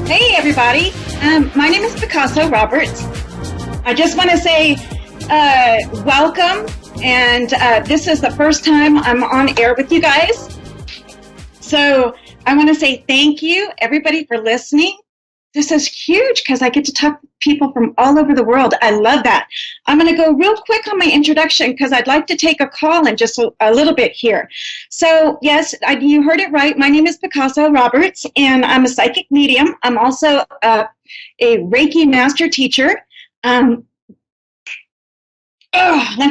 Hey, everybody. My name is Picasso Roberts. I just want to say welcome, and this is the first time I'm on air with you guys. So I want to say thank you, everybody, for listening. This is huge because I get to talk to people from all over the world. I love that. I'm going to go real quick on my introduction because I'd like to take a call in just a little bit here. So, yes, you heard it right. My name is Picasso Roberts, and I'm a psychic medium. I'm also a Reiki master teacher. Let's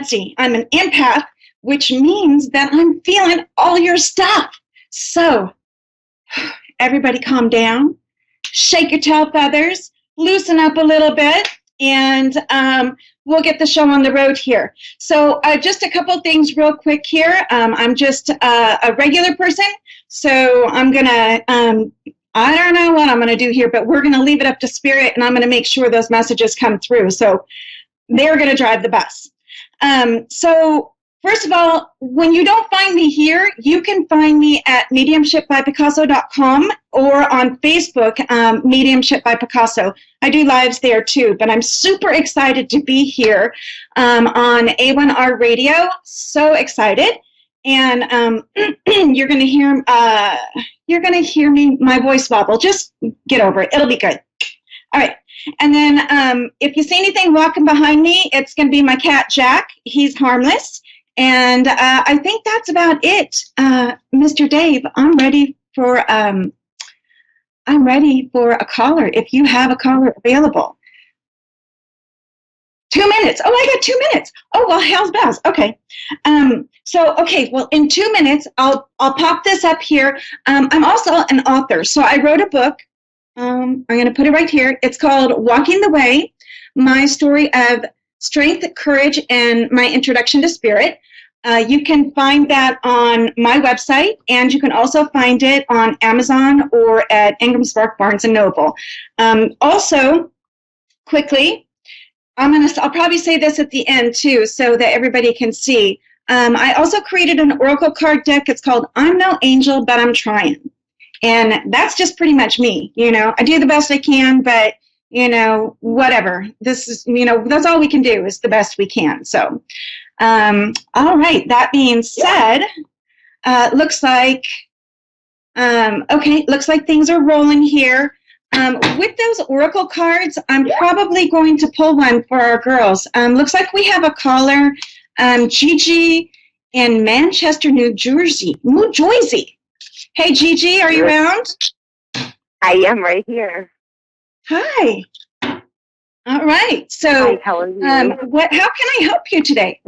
see. I'm an empath, which means that I'm feeling all your stuff. So, everybody calm down. Shake your tail feathers, loosen up a little bit, and we'll get the show on the road here. So just a couple things real quick here. I'm just a regular person, so I'm going to, I don't know what I'm going to do here, but we're going to leave it up to Spirit, and I'm going to make sure those messages come through. So they're going to drive the bus. So first of all, when you don't find me here, you can find me at mediumshipbypicasso.com or on Facebook, Mediumship by Picasso. I do lives there too, but I'm super excited to be here on A1R Radio. So excited, and you're going to hear me, my voice wobble. Just get over it; it'll be good. All right. And then if you see anything walking behind me, it's going to be my cat Jack. He's harmless. And I think that's about it, Mr. Dave. I'm ready for a caller. If you have a caller available, 2 minutes. Oh, I got 2 minutes. Oh, well, hell's bells. Okay. Well, in 2 minutes, I'll pop this up here. I'm also an author, so I wrote a book. I'm going to put it right here. It's called Walking the Way: My Story of Strength, Courage, and My Introduction to Spirit. You can find that on my website, and you can also find it on Amazon or at Ingram Spark Barnes & Noble. Also, quickly, I'll probably say this at the end too, so that everybody can see. I also created an oracle card deck. It's called I'm No Angel, But I'm Trying. And that's just pretty much me. I do the best I can, but whatever. This is, that's all we can do is the best we can. So, all right. That being said, looks like things are rolling here. With those oracle cards, I'm probably going to pull one for our girls. Looks like we have a caller, Gigi in Manchester, New Jersey. Hey, Gigi, are you around? I am right here. Hi. All right. So, hi, how are you? How can I help you today?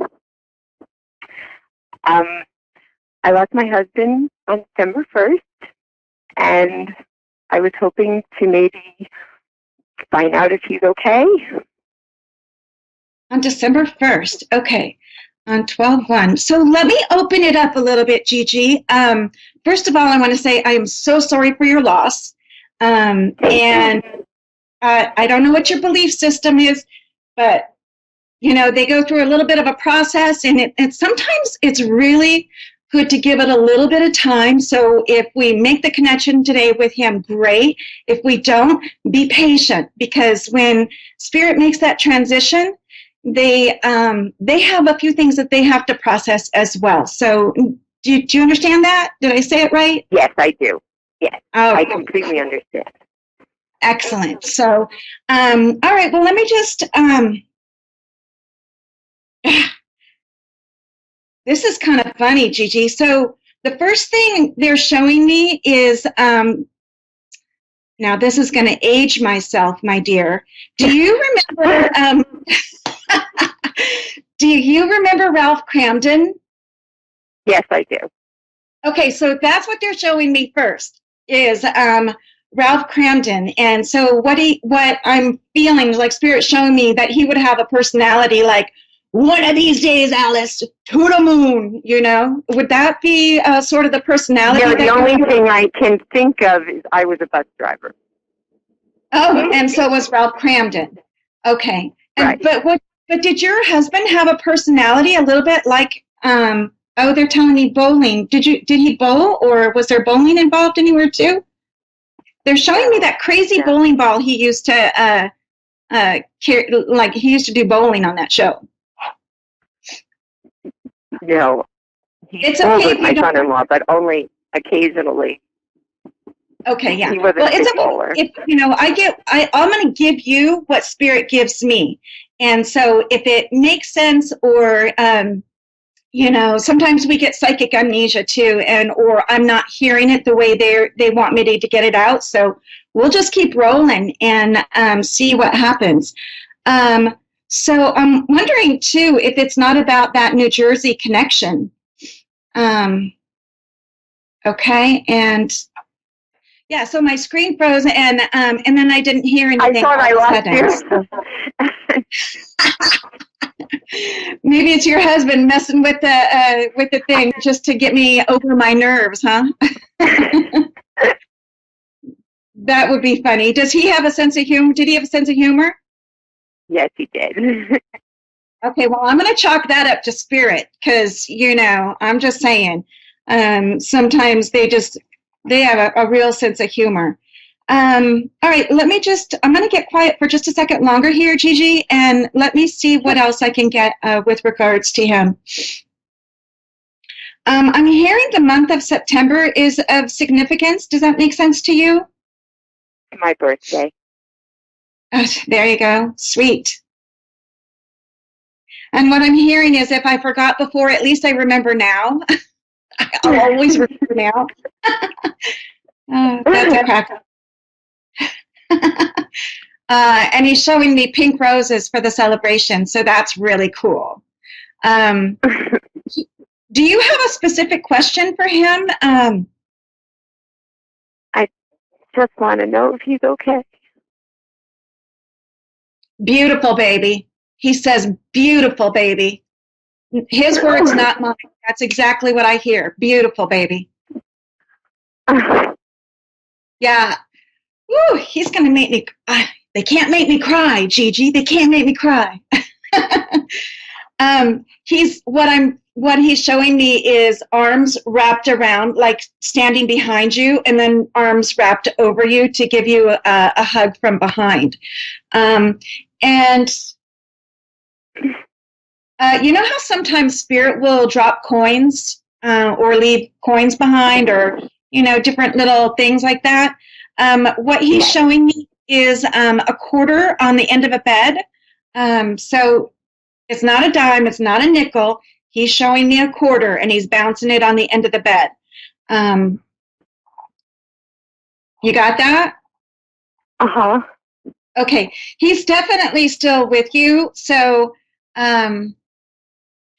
I lost my husband on December 1st, and I was hoping to maybe find out if he's okay. On December 1st. Okay. On 12/1. So let me open it up a little bit, Gigi. First of all, I want to say I am so sorry for your loss. And I don't know what your belief system is, but, they go through a little bit of a process, and sometimes it's really good to give it a little bit of time. So if we make the connection today with him, great. If we don't, be patient, because when Spirit makes that transition, they have a few things that they have to process as well. So do you understand that? Did I say it right? Yes, I do. Yes, oh, I completely understand. Excellent. So, all right, well, let me just, this is kind of funny, Gigi. So the first thing they're showing me is, now this is going to age myself, my dear. Do you remember, do you remember Ralph Cramden? Yes, I do. Okay, so that's what they're showing me first is Ralph Cramden. And so what I'm feeling like Spirit showing me that he would have a personality like, one of these days, Alice, to the moon, Would that be sort of the personality? Yeah, the only thing I can think of is I was a bus driver. Oh, and so was Ralph Cramden. Okay. Right. But did your husband have a personality a little bit like, they're telling me bowling. Did he bowl, or was there bowling involved anywhere too? They're showing me that crazy bowling ball he used to like he used to do bowling on that show. No, It's bowled okay with if my you don't. son-in-law, but only occasionally. Okay, yeah. He was a Well, it's big bowler. okay. If I'm going to give you what spirit gives me, and so if it makes sense, or sometimes we get psychic amnesia too, or I'm not hearing it the way they want me to get it out. So we'll just keep rolling and see what happens. So I'm wondering too if it's not about that New Jersey connection. Okay, and yeah, so my screen froze, and then I didn't hear anything. I thought I lost you. Maybe it's your husband messing with the thing just to get me over my nerves, huh? That would be funny. Does he have a sense of humor? Did he have a sense of humor? Yes, he did. Okay, well, I'm going to chalk that up to spirit because, I'm just saying, sometimes they have a real sense of humor. All right, I'm going to get quiet for just a second longer here, Gigi, and let me see what else I can get with regards to him. I'm hearing the month of September is of significance. Does that make sense to you? My birthday. There you go. Sweet. And what I'm hearing is if I forgot before, at least I remember now. I'll always remember now. That's a crack. And he's showing me pink roses for the celebration, so that's really cool. Do you have a specific question for him? I just want to know if he's okay. Beautiful baby. He says, beautiful baby. His words, not mine. That's exactly what I hear. Beautiful baby. Yeah. Woo, he's going to make me, they can't make me cry, Gigi. They can't make me cry. What he's showing me is arms wrapped around, like standing behind you, and then arms wrapped over you to give you a hug from behind. And you know how sometimes spirit will drop coins or leave coins behind, or different little things like that. What he's showing me is a quarter on the end of a bed. So it's not a dime, it's not a nickel. He's showing me a quarter, and he's bouncing it on the end of the bed. You got that? Uh-huh. Okay. He's definitely still with you. So hold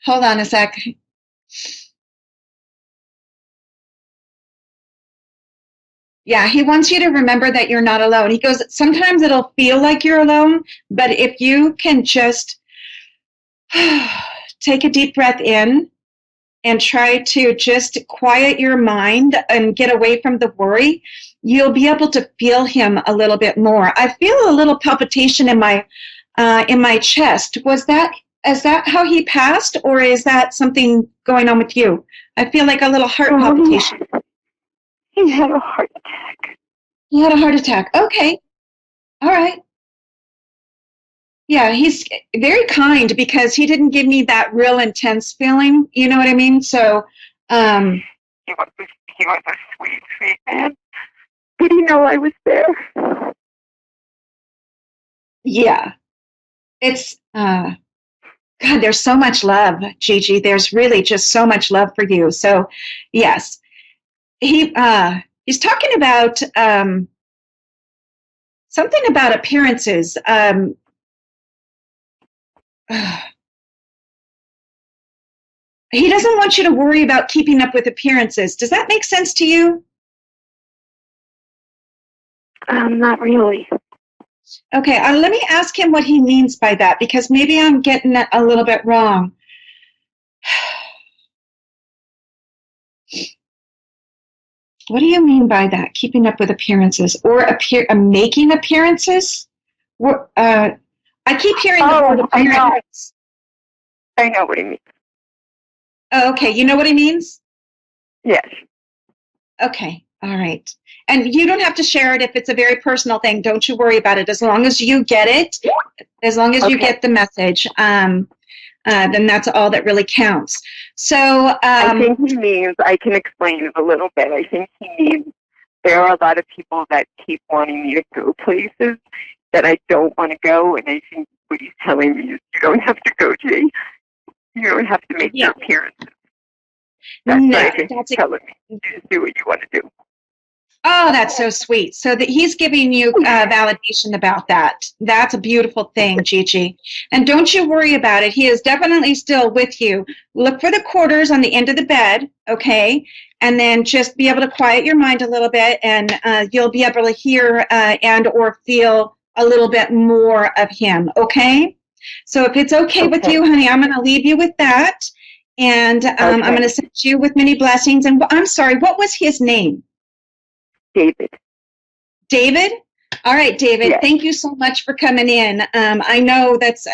on a sec. Yeah, he wants you to remember that you're not alone. He goes, sometimes it'll feel like you're alone, but if you can just take a deep breath in and try to just quiet your mind and get away from the worry, you'll be able to feel him a little bit more. I feel a little palpitation in my chest. Is that how he passed, or is that something going on with you? I feel like a little heart palpitation. He had a heart attack. He had a heart attack. Okay. All right. Yeah, he's very kind because he didn't give me that real intense feeling. You know what I mean? So, he was a sweet, sweet man. Did he know I was there? Yeah. It's, God, there's so much love, Gigi. There's really just so much love for you. So, yes. He's talking about something about appearances. He doesn't want you to worry about keeping up with appearances. Does that make sense to you? Not really. Okay, let me ask him what he means by that, because maybe I'm getting it a little bit wrong. What do you mean by that? Keeping up with appearances or making appearances? I keep hearing the word appearance. I know what he means. Oh, okay, you know what he means? Yes. Okay. All right. And you don't have to share it if it's a very personal thing. Don't you worry about it. As long as you get it, as long as you get the message, then that's all that really counts. So I think he means, I can explain it a little bit. I think he means there are a lot of people that keep wanting me to go places that I don't want to go, and I think what he's telling me is you don't have to go, Jay. You don't have to make your appearances. That's what I think he's telling me. You just do what you want to do. Oh, that's so sweet. So that he's giving you validation about that. That's a beautiful thing, Gigi. And don't you worry about it. He is definitely still with you. Look for the quarters on the end of the bed, okay? And then just be able to quiet your mind a little bit, and you'll be able to hear and or feel a little bit more of him, okay? So if it's okay with you, honey, I'm going to leave you with that. And I'm going to send you with many blessings. And I'm sorry, what was his name? David. David? All right, David, yes. Thank you so much for coming in. I know that's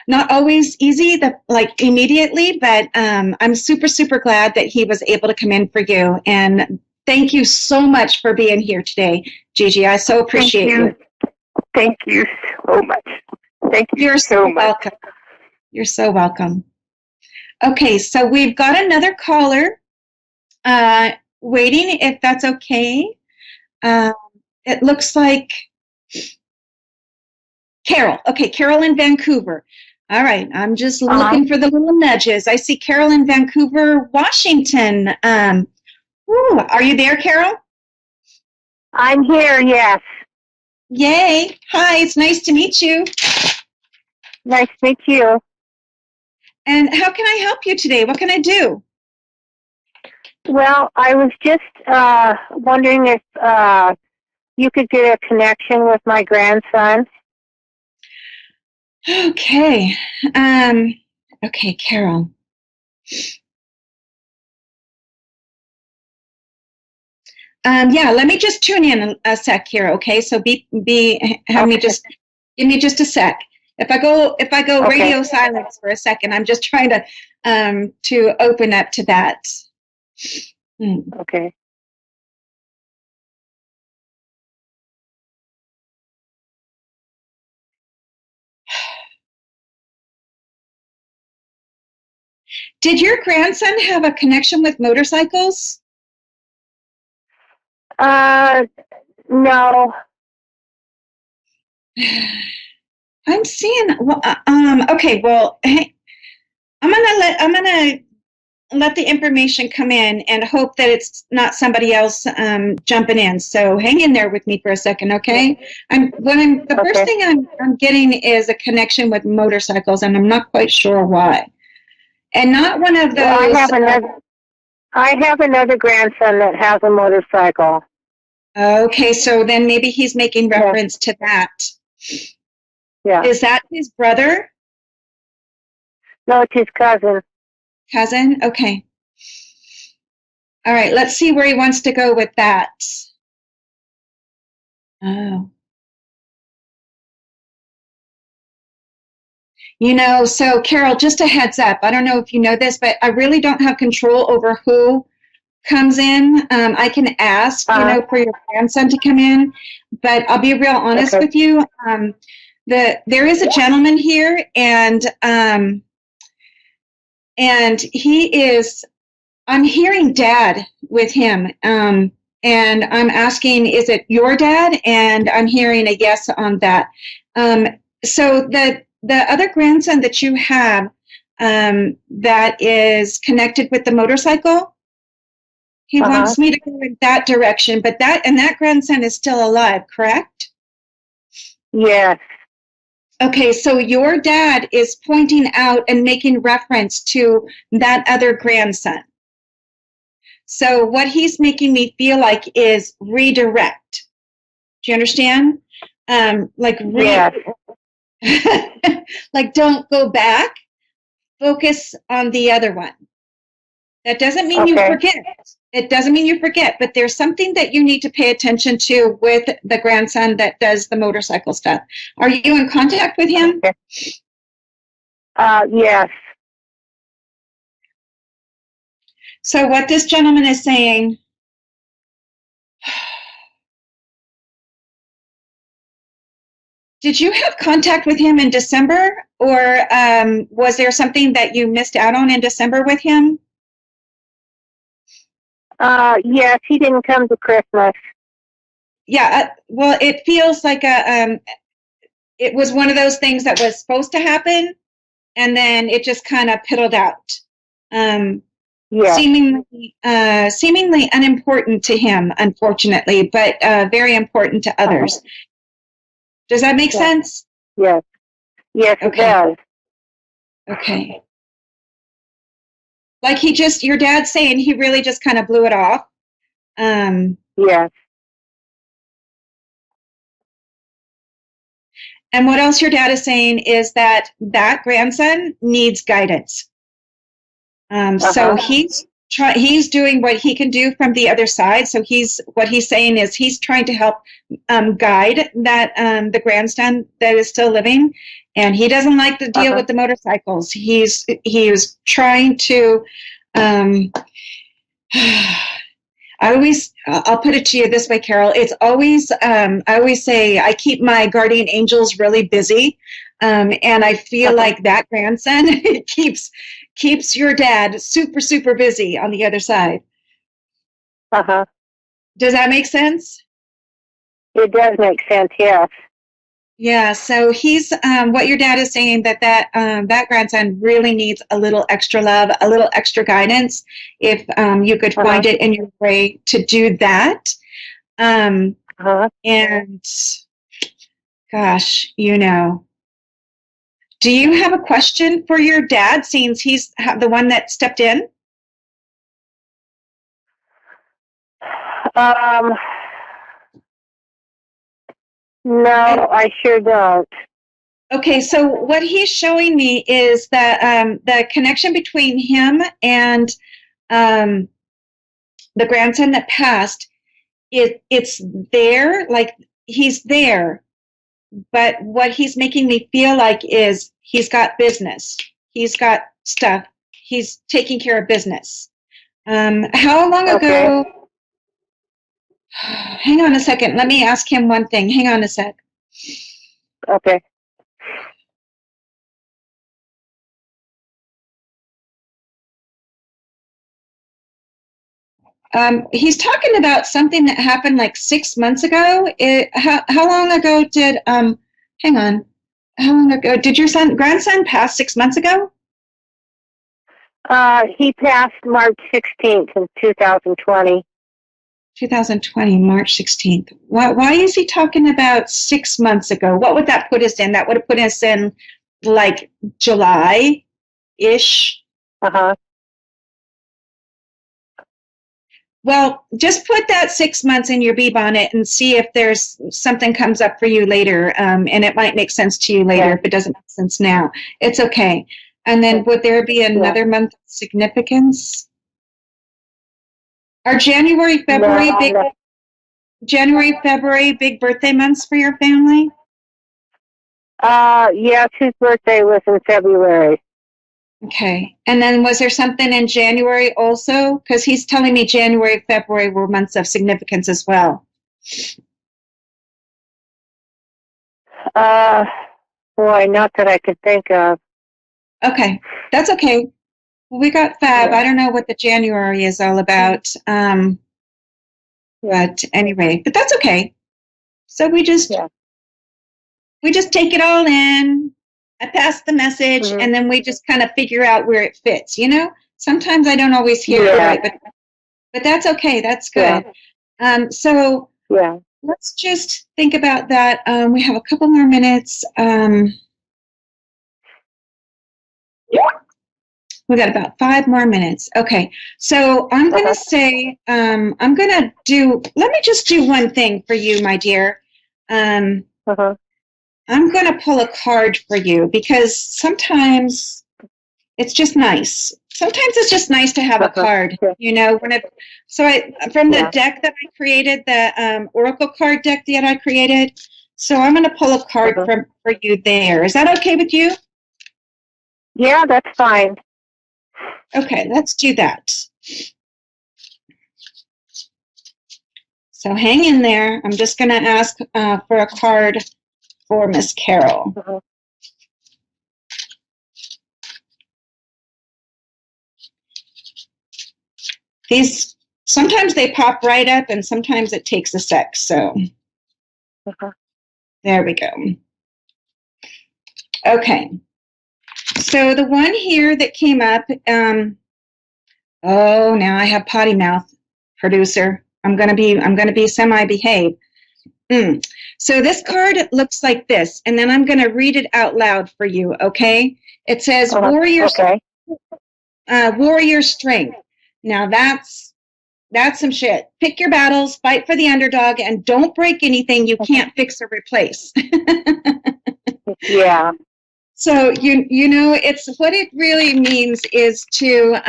not always easy, like immediately, but I'm super, super glad that he was able to come in for you. And thank you so much for being here today, Gigi. I so appreciate you. Thank you so much. Thank you. You're so much. Welcome. You're so welcome. Okay, so we've got another caller waiting, if that's okay. It looks like Carol. Okay, Carol in Vancouver. All right, I'm just looking for the little nudges. I see Carol in Vancouver, Washington. Are you there, Carol? I'm here, yes. Yay. Hi, it's nice to meet you. Nice to meet you. And how can I help you today? What can I do? Well, I was just wondering if you could get a connection with my grandson. Okay. Okay, Carol. Yeah, let me just tune in a sec here, okay? So give me just a sec. If I go radio silence for a second, I'm just trying to open up to that. Okay. Did your grandson have a connection with motorcycles? No. I'm seeing. Okay. Well, hey, I'm gonna let the information come in and hope that it's not somebody else jumping in. So hang in there with me for a second, okay? The first thing I'm getting is a connection with motorcycles, and I'm not quite sure why. And not one of those. Well, I have another grandson that has a motorcycle. Okay, so then maybe he's making reference to that. Yeah. Is that his brother? No, it's his cousin. Cousin? Okay. All right, let's see where he wants to go with that. Oh. So Carol, just a heads up. I don't know if you know this, but I really don't have control over who comes in. I can ask, for your grandson to come in, but I'll be real honest with you. There is a gentleman here, and he is. I'm hearing dad with him, and I'm asking, is it your dad? And I'm hearing a yes on that. So the other grandson that you have that is connected with the motorcycle, he wants me to go in that direction, but that grandson is still alive, correct? Yes. Okay, so your dad is pointing out and making reference to that other grandson. So what he's making me feel like is redirect. Do you understand? Yes. Like don't go back, focus on the other one. That doesn't mean you forget. It doesn't mean you forget, but there's something that you need to pay attention to with the grandson that does the motorcycle stuff. Are you in contact with him? Yes. So what this gentleman is saying Did you have contact with him in December, or was there something that you missed out on in December with him? Yes, he didn't come to Christmas. Yeah, well, it feels like it was one of those things that was supposed to happen, and then it just kind of piddled out. Yeah. Seemingly unimportant to him, unfortunately, but very important to others. Does that make sense? Yes. Yes, it Okay. does. Okay. Like your dad's saying he really just kind of blew it off. Yes. And what else your dad is saying is that grandson needs guidance. So he's doing what he can do from the other side. So what he's saying is he's trying to help guide that the grandson that is still living, and he doesn't like the deal with the motorcycles. He was trying to. I'll put it to you this way, Carol. It's always, I always say I keep my guardian angels really busy. And I feel like that grandson keeps your dad super, super busy on the other side. Does that make sense? It does make sense, yes. Yeah, so he's what your dad is saying that grandson really needs a little extra love, a little extra guidance. If you could find it in your way to do that, and gosh, do you have a question for your dad, since he's the one that stepped in? No, I sure don't. Okay, so what he's showing me is that the connection between him and the grandson that passed, it's there, like he's there, but what he's making me feel like is he's got business. He's got stuff. He's taking care of business. How long ago? Hang on a second. Let me ask him one thing. Hang on a sec. Okay. He's talking about something that happened like 6 months ago. How long ago did, hang on. How long ago did your grandson pass 6 months ago? He passed March 16th in 2020. 2020, March 16th. Why is he talking about 6 months ago? What would that put us in? That would have put us in like July-ish. Well, just put that 6 months in your bee bonnet and see if there's something comes up for you later. And it might make sense to you later if it doesn't make sense now. It's okay. And then would there be another month of significance? Are January, February big birthday months for your family? Yes, his birthday was in February. Okay. And then was there something in January also? Because he's telling me January, February were months of significance as well. Boy, not that I could think of. Okay. That's okay. We got Fab. Yeah. I don't know what the January is all about. But anyway, but that's okay. So we just take it all in. I pass the message, and then we just kind of figure out where it fits. Sometimes I don't always hear it right, but that's okay. That's good. So let's just think about that. We have a couple more minutes. We got about 5 more minutes. Okay, so I'm going to say, let me just do one thing for you, my dear. I'm going to pull a card for you because sometimes it's just nice. Sometimes it's just nice to have a card, from the deck that I created, the Oracle card deck that I created. So I'm going to pull a card for you there. Is that okay with you? Yeah, that's fine. Okay, let's do that. So hang in there. I'm just going to ask for a card for Miss Carol. Mhm. These, sometimes they pop right up and sometimes it takes a sec. So there we go. Okay. So the one here that came up, oh, now I have potty mouth, producer. I'm gonna be semi-behave. So this card looks like this, and then I'm gonna read it out loud for you, okay? It says warrior, warrior strength. Now that's some shit. Pick your battles, fight for the underdog, and don't break anything you can't fix or replace. Yeah. So you know, it's what it really means is to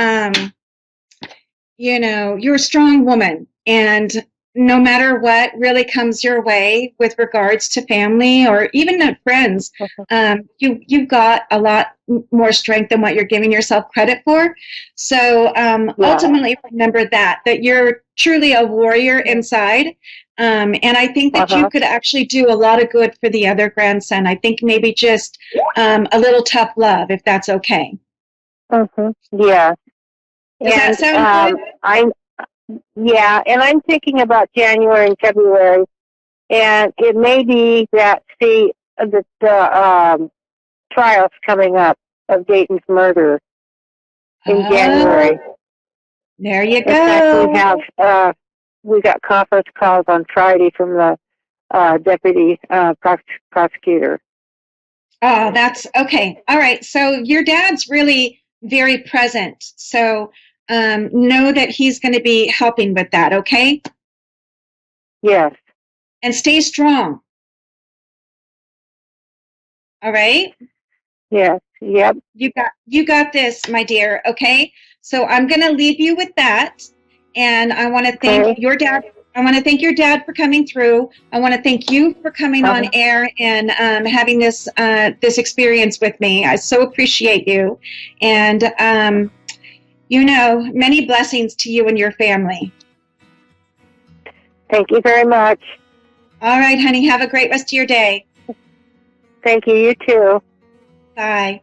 you know, you're a strong woman, and no matter what really comes your way with regards to family or even friends, you've got a lot more strength than what you're giving yourself credit for. So ultimately, remember that you're truly a warrior inside. And I think that you could actually do a lot of good for the other grandson. I think maybe just a little tough love, if that's okay. Yeah. Does that sound good? And I'm thinking about January and February, and it may be that the trials coming up of Dayton's murder in January. There you go. In fact, we got conference calls on Friday from the deputy prosecutor. Oh, that's okay. All right. So your dad's really very present. So know that he's going to be helping with that, okay? Yes. And stay strong. All right? Yes. Yep. You got this, my dear, okay? So I'm going to leave you with that. And I want to thank your dad. I want to thank your dad for coming through. I want to thank you for coming on air and having this experience with me. I so appreciate you. And you know, many blessings to you and your family. Thank you very much. All right, honey. Have a great rest of your day. Thank you. You too. Bye.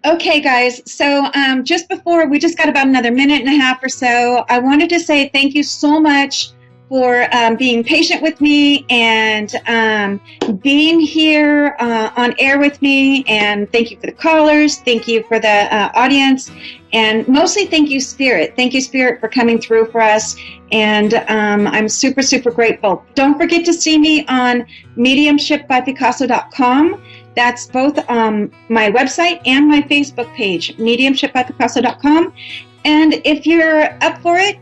Okay, guys. So just before, we just got about another minute and a half or so. I wanted to say thank you so much for being patient with me and being here on air with me. And thank you for the callers. Thank you for the audience. And mostly thank you, Spirit. Thank you, Spirit, for coming through for us. And I'm super, super grateful. Don't forget to see me on mediumshipbypicasso.com. That's both my website and my Facebook page, mediumshipbypicasso.com. And if you're up for it,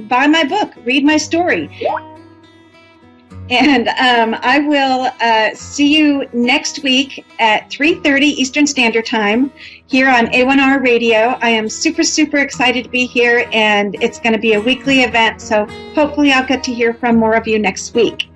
buy my book, read my story. And I will see you next week at 3:30 Eastern Standard Time here on A1R Radio. I am super, super excited to be here, and it's going to be a weekly event, so hopefully I'll get to hear from more of you next week.